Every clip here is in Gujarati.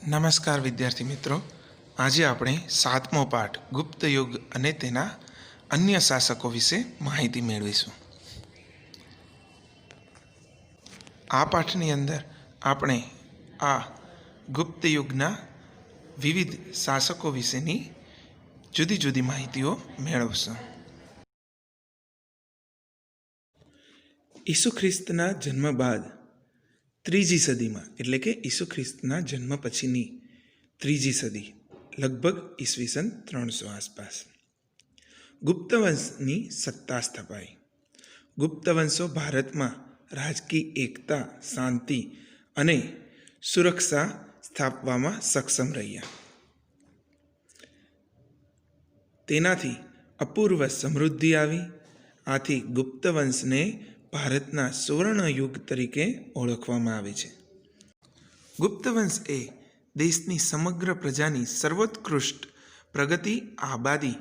નમસ્કાર વિદ્યાર્થી મિત્રો, આજે આપણે 7મો પાઠ ગુપ્ત યુગ અને તેના અન્ય શાસકો વિશે માહિતી મેળવીશું. આ પાઠની અંદર આપણે આ ગુપ્ત યુગના વિવિધ શાસકો વિશેની જુદી જુદી માહિતીઓ મેળવશું. ઈસુ ખ્રિસ્તના જન્મ બાદ ત્રીજી સદીમાં, એટલે કે ઈસુ ખ્રિસ્તના જન્મ પછીની ત્રીજી સદી, લગભગ ઈસવીસન 300 આસપાસ ગુપ્તવંશની સત્તા સ્થપાઈ. ગુપ્તવંશો ભારતમાં રાજકીય એકતા, શાંતિ અને સુરક્ષા સ્થાપવામાં સક્ષમ રહ્યા. તેનાથી અપૂર્વ સમૃદ્ધિ આવી. આથી ગુપ્તવંશને ભારતના સુવર્ણ યુગ તરીકે ઓળખવામાં આવે છે. ગુપ્તવંશ એ દેશની સમગ્ર પ્રજાની સર્વોત્કૃષ્ટ પ્રગતિ આબાદી.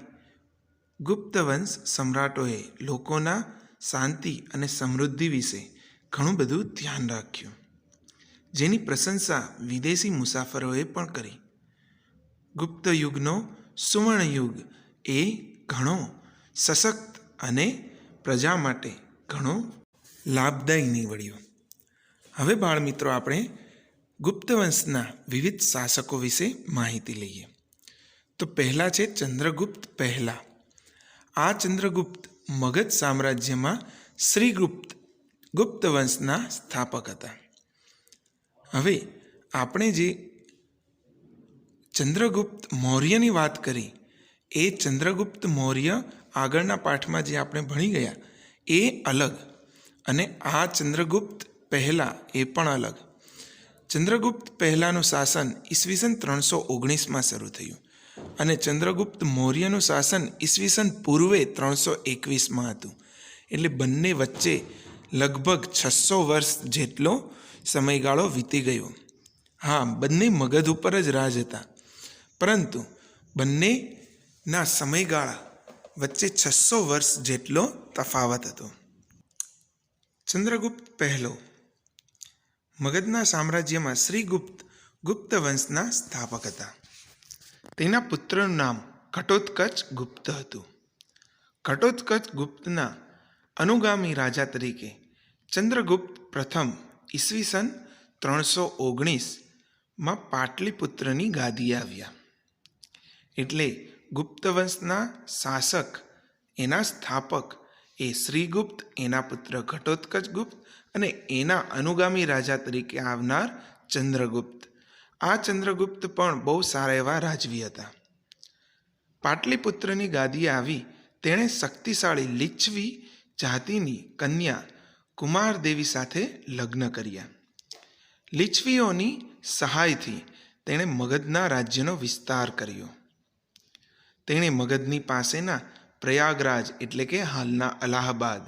ગુપ્તવંશ સમ્રાટોએ લોકોના શાંતિ અને સમૃદ્ધિ વિશે ઘણું બધું ધ્યાન રાખ્યું, જેની પ્રશંસા વિદેશી મુસાફરોએ પણ કરી. ગુપ્ત યુગનો સુવર્ણ યુગ એ ઘણો સશક્ત અને પ્રજા માટે ઘણો લાભદાયી નીવડ્યો. હવે બાળ મિત્રો, આપણે ગુપ્તવંશના વિવિધ શાસકો વિશે માહિતી લઈએ. તો પહેલા છે ચંદ્રગુપ્ત પહેલા. આ ચંદ્રગુપ્ત મગધ સામ્રાજ્યમાં શ્રીગુપ્ત ગુપ્તવંશના સ્થાપક હતા. હવે આપણે જે ચંદ્રગુપ્ત મૌર્યની વાત કરી, એ ચંદ્રગુપ્ત મૌર્ય આગળના પાઠમાં જે આપણે ભણી ગયા એ અલગ, અને આ ચંદ્રગુપ્ત પહેલા એ પણ અલગ. ચંદ્રગુપ્ત પહેલાંનું શાસન ઈસવીસન 319માં શરૂ થયું અને ચંદ્રગુપ્ત મૌર્યનું શાસન ઈસવીસન પૂર્વે 321માં હતું. એટલે બંને વચ્ચે લગભગ 600 વર્ષ જેટલો સમયગાળો વીતી ગયો. હા, બંને મગધ ઉપર જ રાજ હતા, પરંતુ બંનેના સમયગાળા વચ્ચે 600 વર્ષ જેટલો તફાવત હતો. ચંદ્રગુપ્ત પહેલો મગધના સામ્રાજ્યમાં શ્રીગુપ્ત ગુપ્તવંશના સ્થાપક હતા. તેના પુત્રનું નામ ઘટોત્કચ ગુપ્ત હતું. ઘટોત્કચ ગુપ્તના અનુગામી રાજા તરીકે ચંદ્રગુપ્ત પ્રથમ ઈસવીસન 319માં પાટલીપુત્રની ગાદીએ આવ્યા. એટલે ગુપ્તવંશના શાસક, એના સ્થાપક એ શ્રીગુપ્ત, એના પુત્ર ઘટોત્કચ ગુપ્ત અને એના અનુગામી રાજા તરીકે આવનાર ચંદ્રગુપ્ત. આ ચંદ્રગુપ્ત પણ બહુ સારા એવા રાજવી હતા. પાટલીપુત્રની ગાદીએ આવી તેણે શક્તિશાળી લિચ્છી જાતિની કન્યા કુમારદેવી સાથે લગ્ન કર્યા. લિચ્છવીઓની સહાયથી તેણે મગધના રાજ્યનો વિસ્તાર કર્યો. તેણે મગધની પાસેના પ્રયાગરાજ, એટલે કે હાલના અલાહાબાદ,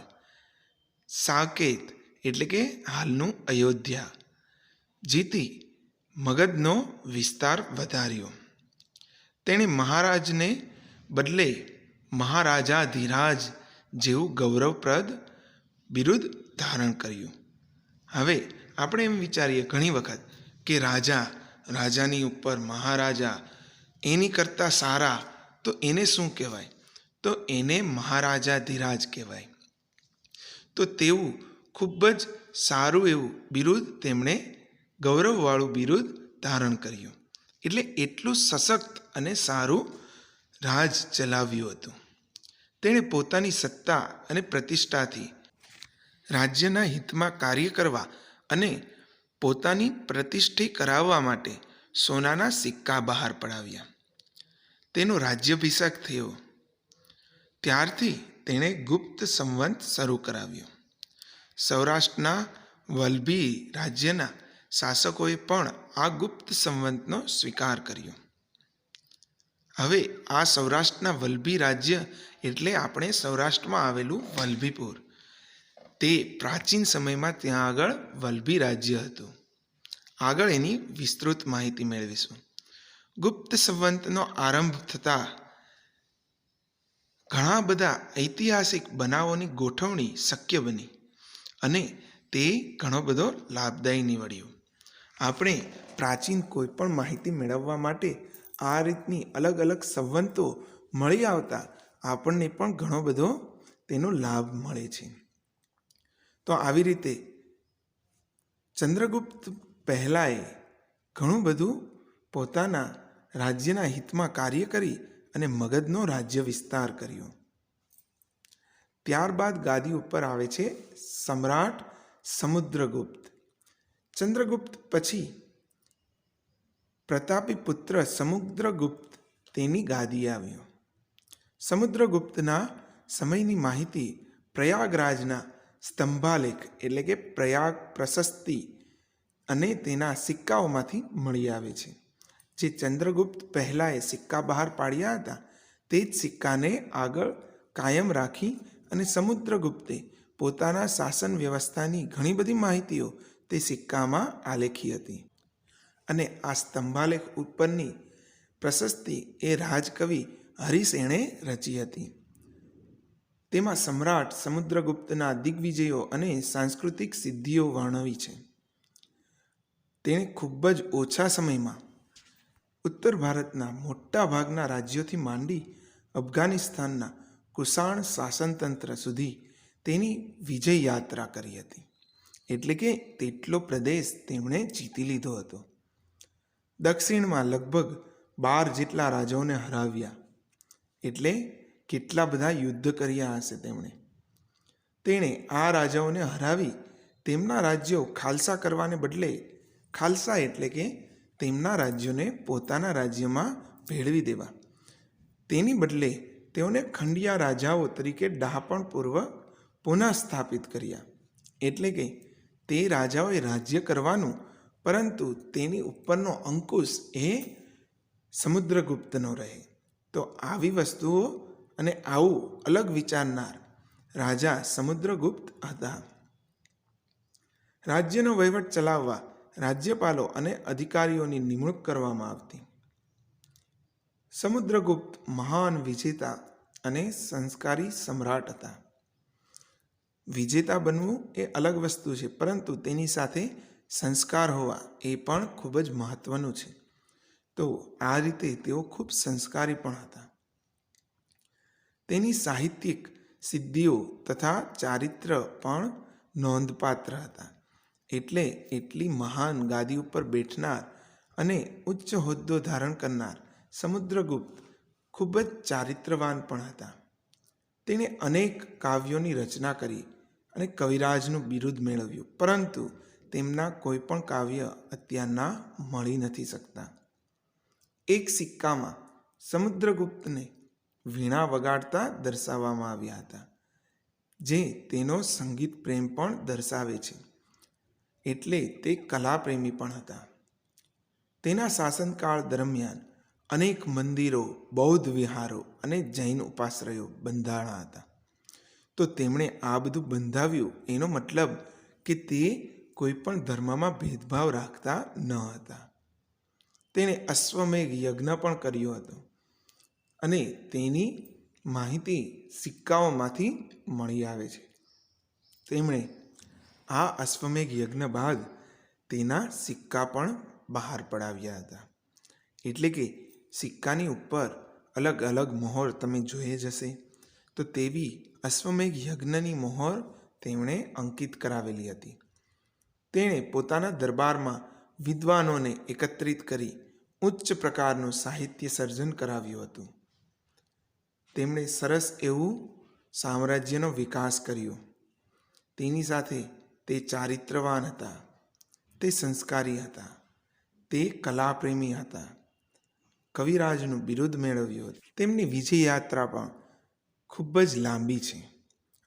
સાકેત, એટલે કે હાલનું અયોધ્યા જીતી મગધનો વિસ્તાર વધાર્યો. તેણે મહારાજને બદલે મહારાજાધિરાજ જેવું ગૌરવપ્રદ બિરુદ ધારણ કર્યું. હવે આપણે એમ વિચારીએ ઘણી વખત કે રાજાની ઉપર મહારાજા, એની કરતાં સારા, તો એને શું કહેવાય? તો એને મહારાજાધિરાજ કહેવાય. તો તેવું ખૂબ જ સારું એવું બિરુદ તેમણે, ગૌરવવાળું બિરુદ ધારણ કર્યું. એટલે એટલું સશક્ત અને સારું રાજ ચલાવ્યું હતું. તેણે પોતાની સત્તા અને પ્રતિષ્ઠાથી રાજ્યના હિતમાં કાર્ય કરવા અને પોતાની પ્રતિષ્ઠા કરાવવા માટે સોનાના સિક્કા બહાર પડાવ્યા. તેનો રાજ્યાભિષેક થયો ત્યારથી તેણે ગુપ્ત સંવંત શરૂ કરાવ્યો. સૌરાષ્ટ્રના વલ્લભી રાજ્યના શાસકોએ પણ આ ગુપ્ત સંવંતનો સ્વીકાર કર્યો. હવે આ સૌરાષ્ટ્રના વલ્લભી રાજ્ય એટલે આપણે સૌરાષ્ટ્રમાં આવેલું વલ્લભીપુર, તે પ્રાચીન સમયમાં ત્યાં આગળ વલ્લભી રાજ્ય હતું. આગળ એની વિસ્તૃત માહિતી મેળવીશું. ગુપ્ત સંવંતનો આરંભ થતાં ઘણા બધા ઐતિહાસિક બનાવોની ગોઠવણી શક્ય બની અને તે ઘણો બધો લાભદાયી નીવડ્યું. આપણે પ્રાચીન કોઈ પણ માહિતી મેળવવા માટે આ રીતની અલગ અલગ સંવંતો મળી આવતા આપણને પણ ઘણો બધો તેનો લાભ મળે છે. તો આવી રીતે ચંદ્રગુપ્ત પહેલાએ ઘણું બધું પોતાના રાજ્યના હિતમાં કાર્ય કરી અને મગધનો રાજ્ય વિસ્તાર કર્યો. ત્યારબાદ ગાદી ઉપર આવે છે સમ્રાટ સમુદ્રગુપ્ત. ચંદ્રગુપ્ત પછી પ્રતાપી પુત્ર સમુદ્રગુપ્ત તેની ગાદી આવ્યો. સમુદ્રગુપ્તના સમયની માહિતી પ્રયાગરાજના સ્તંભાલેખ એટલે કે પ્રયાગ પ્રશસ્તિ અને તેના સિક્કાઓમાંથી મળી આવે છે. જે ચંદ્રગુપ્ત પહેલાંએ સિક્કા બહાર પાડ્યા હતા તે જ સિક્કાને આગળ કાયમ રાખી અને સમુદ્રગુપ્તે પોતાના શાસન વ્યવસ્થાની ઘણી બધી માહિતીઓ તે સિક્કામાં આલેખી હતી. અને આ સ્તંભાલેખ ઉપરની પ્રશસ્તિ એ રાજકવિ હરિસેણે રચી હતી. તેમાં સમ્રાટ સમુદ્રગુપ્તના દિગ્વિજયો અને સાંસ્કૃતિક સિદ્ધિઓ વર્ણવી છે. તેણે ખૂબ જ ઓછા સમયમાં ઉત્તર ભારતના મોટા ભાગના રાજ્યોથી માંડી અફઘાનિસ્તાનના કુષાણ શાસનતંત્ર સુધી તેની વિજય યાત્રા કરી હતી. એટલે કે તેટલો પ્રદેશ તેમણે જીતી લીધો હતો. દક્ષિણમાં લગભગ 12 જેટલા રાજાઓને હરાવ્યા. એટલે કેટલા બધા યુદ્ધ કર્યા હશે તેમણે. તેણે આ રાજાઓને હરાવી તેમના રાજ્યો ખાલસા કરવાને બદલે, ખાલસા એટલે કે તેમના રાજ્યોને પોતાના રાજ્યમાં ભેળવી દેવા, તેની બદલે તેઓને ખંડિયા રાજાઓ તરીકે ડહાપણપૂર્વક પુનઃ સ્થાપિત કર્યા. એટલે કે તે રાજાઓએ રાજ્ય કરવાનું, પરંતુ તેની ઉપરનો અંકુશ એ સમુદ્રગુપ્તનો રહે. તો આવી વસ્તુઓ અને આવું અલગ વિચારનાર રાજા સમુદ્રગુપ્ત હતા. રાજ્યનો વહીવટ ચલાવવા રાજ્યપાલો અને અધિકારીઓની નિમણૂક કરવામાં આવતી. સમુદ્રગુપ્ત મહાન વિજેતા અને સંસ્કારી સમ્રાટ હતા. વિજેતા બનવું એ અલગ વસ્તુ છે, પરંતુ તેની સાથે સંસ્કાર હોવા એ પણ ખૂબ જ મહત્વનું છે. તો આ રીતે તેઓ ખૂબ સંસ્કારી પણ હતા. તેની સાહિત્યિક સિદ્ધિઓ તથા ચારિત્ર પણ નોંધપાત્ર હતા. એટલે એટલી મહાન ગાદી ઉપર બેઠનાર અને ઉચ્ચ હોદ્દો ધારણ કરનાર સમુદ્રગુપ્ત ખૂબ જ ચારિત્રવાન પણ હતા. તેણે અનેક કાવ્યોની રચના કરી અને કવિરાજનું બિરુદ મેળવ્યું, પરંતુ તેમના કોઈ પણ કાવ્ય અત્યારના મળી નથી શકતા. એક સિક્કામાં સમુદ્રગુપ્તને વીણા વગાડતા દર્શાવવામાં આવ્યા હતા, જે તેનો સંગીત પ્રેમ પણ દર્શાવે છે. એટલે તે કલાપ્રેમી પણ હતા. તેના શાસનકાળ દરમિયાન અનેક મંદિરો, બૌદ્ધ વિહારો અને જૈન ઉપાશ્રયો બંધાણા હતા. તો તેમણે આ બધું બંધાવ્યું એનો મતલબ કે તે કોઈ પણ ધર્મમાં ભેદભાવ રાખતા ન હતા. તેણે અશ્વમેઘ યજ્ઞ પણ કર્યો હતો અને તેની માહિતી સિક્કાઓમાંથી મળી આવે છે. તેમણે આ અશ્વમેઘ યજ્ઞ બાદ તેના સિક્કા પણ બહાર પડાવ્યા હતા. એટલે કે સિક્કાની ઉપર અલગ અલગ મોહર તમે જોઈ જ હશે. તો તેવી અશ્વમેઘ યજ્ઞની મોહર તેમણે અંકિત કરાવેલી હતી. તેણે પોતાના દરબારમાં વિદ્વાનોને એકત્રિત કરી ઉચ્ચ પ્રકારનું સાહિત્ય સર્જન કરાવ્યું હતું. તેમણે સરસ એવું સામ્રાજ્યનો વિકાસ કર્યો. તેની સાથે તે ચારિત્રવાન હતા, તે સંસ્કારી હતા, તે કલાપ્રેમી હતા, કવિરાજનું બિરુદ મેળવ્યું હતું. તેમની વિજય યાત્રા પણ ખૂબ જ લાંબી છે,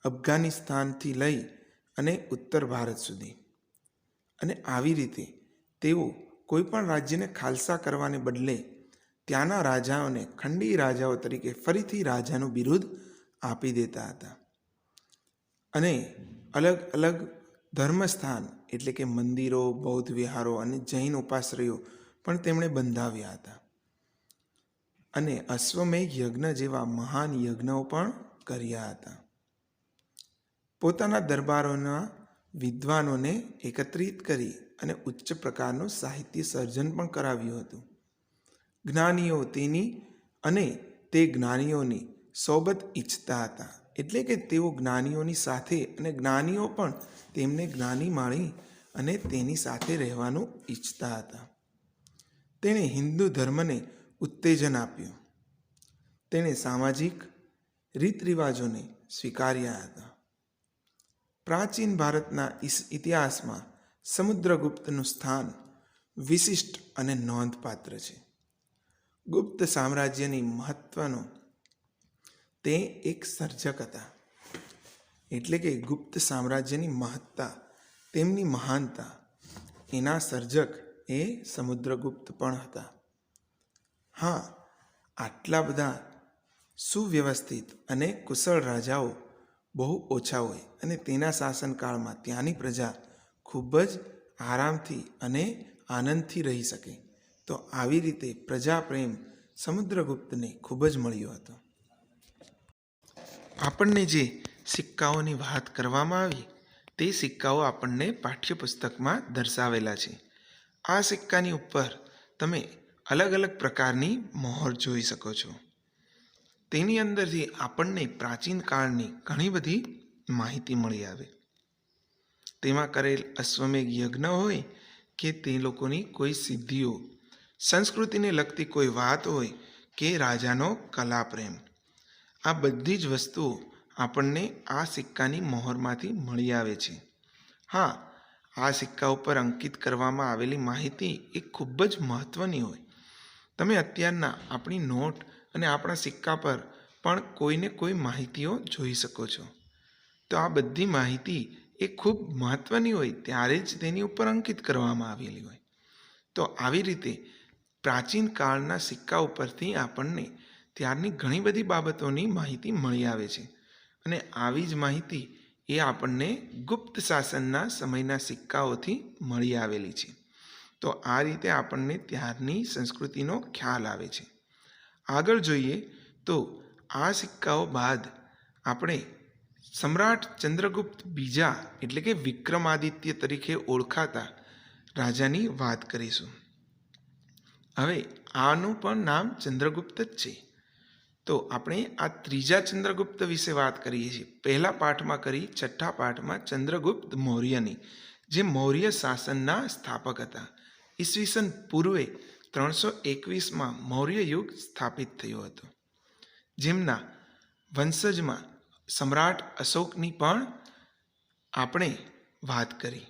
અફઘાનિસ્તાનથી લઈ અને ઉત્તર ભારત સુધી. અને આવી રીતે તેઓ કોઈ પણ રાજ્યને ખાલસા કરવાને બદલે ત્યાંના રાજાઓને ખંડી રાજાઓ તરીકે ફરીથી રાજાનું બિરુદ આપી દેતા હતા. અને અલગ અલગ ધર્મસ્થાન એટલે કે મંદિરો, બૌદ્ધ વિહારો અને જૈન ઉપાશ્રયો પણ તેમણે બંધાવ્યા હતા. અને અશ્વમેઘ યજ્ઞ જેવા મહાન યજ્ઞો પણ કર્યા હતા. પોતાના દરબારોના વિદ્વાનોને એકત્રિત કરી અને ઉચ્ચ પ્રકારનું સાહિત્ય સર્જન પણ કરાવ્યું હતું. જ્ઞાનીઓ તેની અને તે જ્ઞાનીઓની સોબત ઈચ્છતા હતા, એટલે કે તેઓ જ્ઞાનીઓની સાથે અને જ્ઞાનીઓ પણ તેમને જ્ઞાની માણી અને તેની સાથે રહેવાનું ઈચ્છતા હતા. તેણે હિન્દુ ધર્મને ઉત્તેજન આપ્યું. તેણે સામાજિક રીત રિવાજોને સ્વીકાર્યા હતા. પ્રાચીન ભારતના ઇતિહાસમાં સમુદ્રગુપ્તનું સ્થાન વિશિષ્ટ અને નોંધપાત્ર છે. ગુપ્ત સામ્રાજ્યની મહત્વનો તે એક સર્જક હતા, એટલે કે ગુપ્ત સામ્રાજ્યની મહત્તા, તેમની મહાનતા, એના સર્જક એ સમુદ્રગુપ્ત પણ હતા. હા, આટલા બધા સુવ્યવસ્થિત અને કુશળ રાજાઓ બહુ ઓછા હોય અને તેના શાસનકાળમાં ત્યાંની પ્રજા ખૂબ જ આરામથી અને આનંદથી રહી શકે. તો આવી રીતે પ્રજા પ્રેમ સમુદ્રગુપ્તને ખૂબ જ મળ્યો હતો. આપણને જે સિક્કાઓની વાત કરવામાં આવી તે સિક્કાઓ આપણને પાઠ્યપુસ્તકમાં દર્શાવેલા છે. આ સિક્કાની ઉપર તમે અલગ અલગ પ્રકારની મહોર જોઈ શકો છો. તેની અંદરથી આપણને પ્રાચીન કાળની ઘણી બધી માહિતી મળી આવે. તેમાં કરેલ અશ્વમેઘ યજ્ઞ હોય કે તે લોકોની કોઈ સિદ્ધિઓ, સંસ્કૃતિને લગતી કોઈ વાત હોય કે રાજાનો કલા પ્રેમ, આ બધી જ વસ્તુઓ આપણને આ સિક્કાની મહોરમાંથી મળી આવે છે. હા, આ સિક્કા ઉપર અંકિત કરવામાં આવેલી માહિતી એ ખૂબ જ મહત્ત્વની હોય. તમે અત્યારના આપણી નોટ અને આપણા સિક્કા પર પણ કોઈને કોઈ માહિતીઓ જોઈ શકો છો. તો આ બધી માહિતી એ ખૂબ મહત્ત્વની હોય ત્યારે જ તેની ઉપર અંકિત કરવામાં આવેલી હોય. તો આવી રીતે પ્રાચીન કાળના સિક્કા ઉપરથી આપણને ત્યારની ઘણી બધી બાબતોની માહિતી મળી આવે છે. અને આવી જ માહિતી એ આપણને ગુપ્ત શાસનના સમયના સિક્કાઓથી મળી આવેલી છે. તો આ રીતે આપણને ત્યારની સંસ્કૃતિનો ખ્યાલ આવે છે. આગળ જોઈએ તો આ સિક્કાઓ બાદ આપણે સમ્રાટ ચંદ્રગુપ્ત બીજા એટલે કે વિક્રમાદિત્ય તરીકે ઓળખાતા રાજાની વાત કરીશું. હવે આનું પણ નામ ચંદ્રગુપ્ત જ છે. તો આપણે આ ત્રીજા ચંદ્રગુપ્ત વિશે વાત કરીએ છીએ. પહેલા પાઠમાં કરી, છઠ્ઠા પાઠમાં ચંદ્રગુપ્ત મૌર્યની, જે મૌર્ય શાસનના સ્થાપક હતા. ઈસવીસન પૂર્વે 321માં મૌર્ય યુગ સ્થાપિત થયો હતો. જેમના વંશજમાં સમ્રાટ અશોકની પણ આપણે વાત કરી.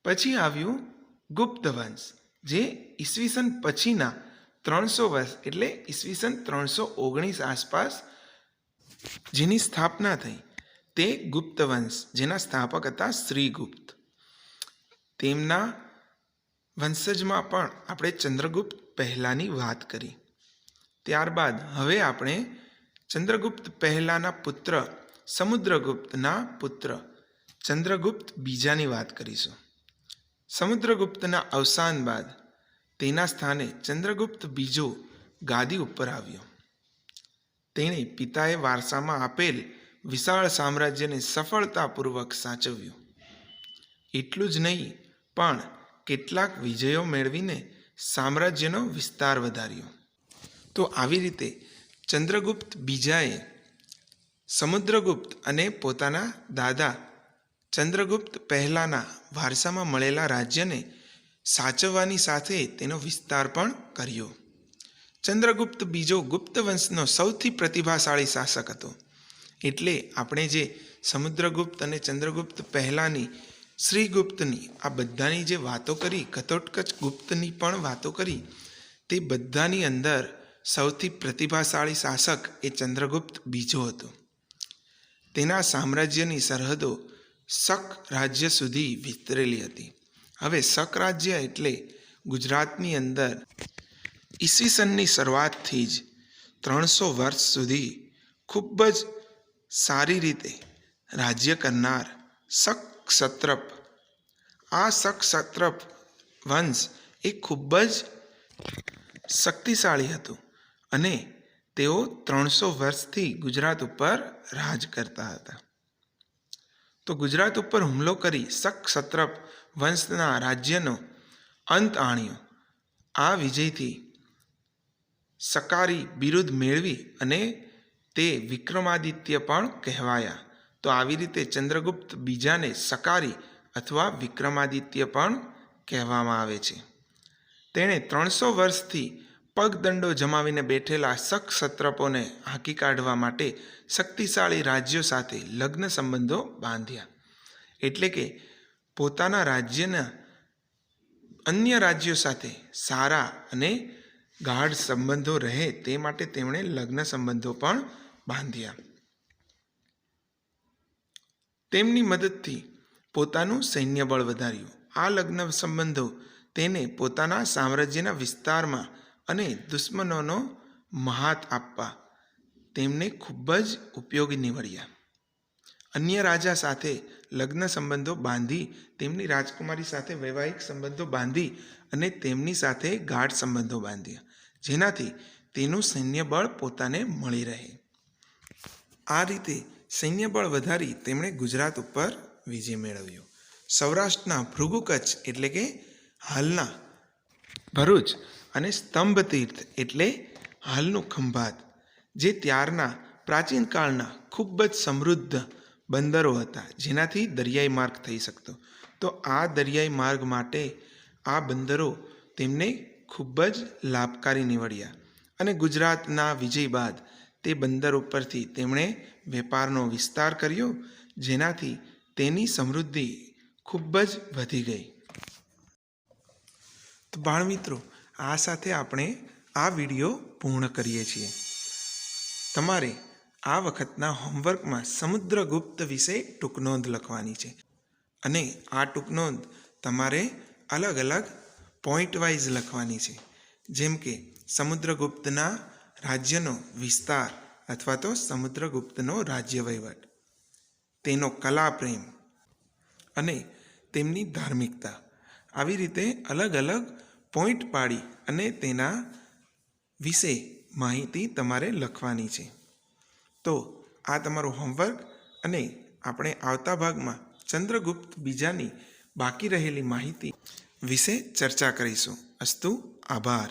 પછી આવ્યું ગુપ્ત વંશ, જે ઈસવીસન પછીના 300 વર્ષ એટલે ઈસવીસન 319 આસપાસ જેની સ્થાપના થઈ તે ગુપ્ત વંશ, જેના સ્થાપક હતા શ્રીગુપ્ત. તેમના વંશજમાં પણ આપણે ચંદ્રગુપ્ત પહેલાની વાત કરી. ત્યારબાદ હવે આપણે ચંદ્રગુપ્ત પહેલાના પુત્ર સમુદ્રગુપ્તના પુત્ર ચંદ્રગુપ્ત બીજાની વાત કરીશું. સમુદ્રગુપ્તના અવસાન બાદ તેના સ્થાને ચંદ્રગુપ્ત બીજો ગાદી ઉપર આવ્યો. તેણે પિતાએ વારસામાં આપેલ વિશાળ સામ્રાજ્યને સફળતાપૂર્વક સાચવ્યું. એટલું જ નહીં પણ કેટલાક વિજયો મેળવીને સામ્રાજ્યનો વિસ્તાર વધાર્યો. તો આવી રીતે ચંદ્રગુપ્ત બીજાએ સમુદ્રગુપ્ત અને પોતાના દાદા ચંદ્રગુપ્ત પહેલાના વારસામાં મળેલા રાજ્યને સાચવવાની સાથે તેનો વિસ્તાર પણ કર્યો. ચંદ્રગુપ્ત બીજો ગુપ્ત વંશનો સૌથી પ્રતિભાશાળી શાસક હતો. એટલે આપણે જે સમુદ્રગુપ્ત અને ચંદ્રગુપ્ત પહેલાની, શ્રીગુપ્તની આ બધાની જે વાતો કરી, ઘટોત્કચ ગુપ્તની પણ વાતો કરી, તે બધાની અંદર સૌથી પ્રતિભાશાળી શાસક એ ચંદ્રગુપ્ત બીજો હતો. તેના સામ્રાજ્યની સરહદો શક રાજ્ય સુધી વિસ્તરેલી હતી. હવે શક રાજ્ય એટલે ગુજરાતની અંદર ઈસવીસનની શરૂઆતથી જ 300 વર્ષ સુધી ખૂબ જ સારી રીતે રાજ્ય કરનાર શક ક્ષત્રપ, આ શક ક્ષત્રપ વંશ એ ખૂબ જ શક્તિશાળી હતું અને તેઓ 300 વર્ષથી ગુજરાત ઉપર રાજ કરતા હતા. તો ગુજરાત ઉપર હુમલો કરી શક ક્ષત્રપ વંશના રાજ્યનો અંત આણ્યો. આ વિજયથી સકારી બિરુદ મેળવી અને તે વિક્રમાદિત્ય પણ કહેવાયા. તો આવી રીતે ચંદ્રગુપ્ત બીજાને સકારી અથવા વિક્રમાદિત્ય પણ કહેવામાં આવે છે. તેણે 300 વર્ષથી પગદંડો જમાવીને બેઠેલા શક સત્રપોને હાંકી કાઢવા માટે શક્તિશાળી રાજ્યો સાથે લગ્ન સંબંધો બાંધ્યા. એટલે કે પોતાના રાજ્યના અન્ય રાજ્યો સાથે સારા અને ગાઢ સંબંધો રહે તે માટે તેમણે લગ્ન સંબંધો પણ બાંધ્યા. તેમની મદદથી પોતાનું સૈન્ય બળ વધાર્યું. આ લગ્ન સંબંધો તેને પોતાના સામ્રાજ્યના વિસ્તારમાં અને દુશ્મનોનો મહાત આપવા તેમને ખૂબ જ ઉપયોગી નીવડ્યા. અન્ય રાજા સાથે લગ્ન સંબંધો બાંધી તેમની રાજકુમારી સાથે વૈવાહિક સંબંધો બાંધી અને તેમની સાથે ગાઢ સંબંધો બાંધ્યા, જેનાથી તેનું સૈન્ય બળ પોતાને મળી રહે. આ રીતે સૈન્ય બળ વધારી તેમણે ગુજરાત ઉપર વિજય મેળવ્યો. સૌરાષ્ટ્રના ભૃગુ કચ્છ એટલે કે હાલના ભરૂચ અને સ્તંભ તીર્થ એટલે હાલનું ખંભાત, જે ત્યારના પ્રાચીન કાળના ખૂબ જ સમૃદ્ધ બંદરો હતા, જેનાથી દરિયાઈ માર્ગ થઈ શકતો. તો આ દરિયાઈ માર્ગ માટે આ બંદરો તેમને ખૂબ જ લાભકારી નીવડ્યા અને ગુજરાતના વિજય બાદ તે બંદર ઉપરથી તેમણે વેપારનો વિસ્તાર કર્યો, જેનાથી તેની સમૃદ્ધિ ખૂબ જ વધી ગઈ. તો બાળમિત્રો, આ સાથે આપણે આ વિડીયો પૂર્ણ કરીએ છીએ. તમારે આ વખતના હોમવર્કમાં સમુદ્રગુપ્ત વિશે ટૂંકનોંધ લખવાની છે અને આ ટૂંકનોંધ તમારે અલગ અલગ પોઈન્ટ વાઇઝ લખવાની છે. જેમ કે સમુદ્રગુપ્તના રાજ્યનો વિસ્તાર અથવા તો સમુદ્રગુપ્તનો રાજ્ય વહીવટ, તેનો કલા પ્રેમ અને તેમની ધાર્મિકતા. આવી રીતે અલગ અલગ પોઈન્ટ પાડી અને તેના વિશે માહિતી તમારે લખવાની છે. તો આ તમારું હોમવર્ક અને આપણે આવતા ભાગમાં ચંદ્રગુપ્ત બીજાની બાકી રહેલી માહિતી વિશે ચર્ચા કરીશું. અસ્તુ, આભાર.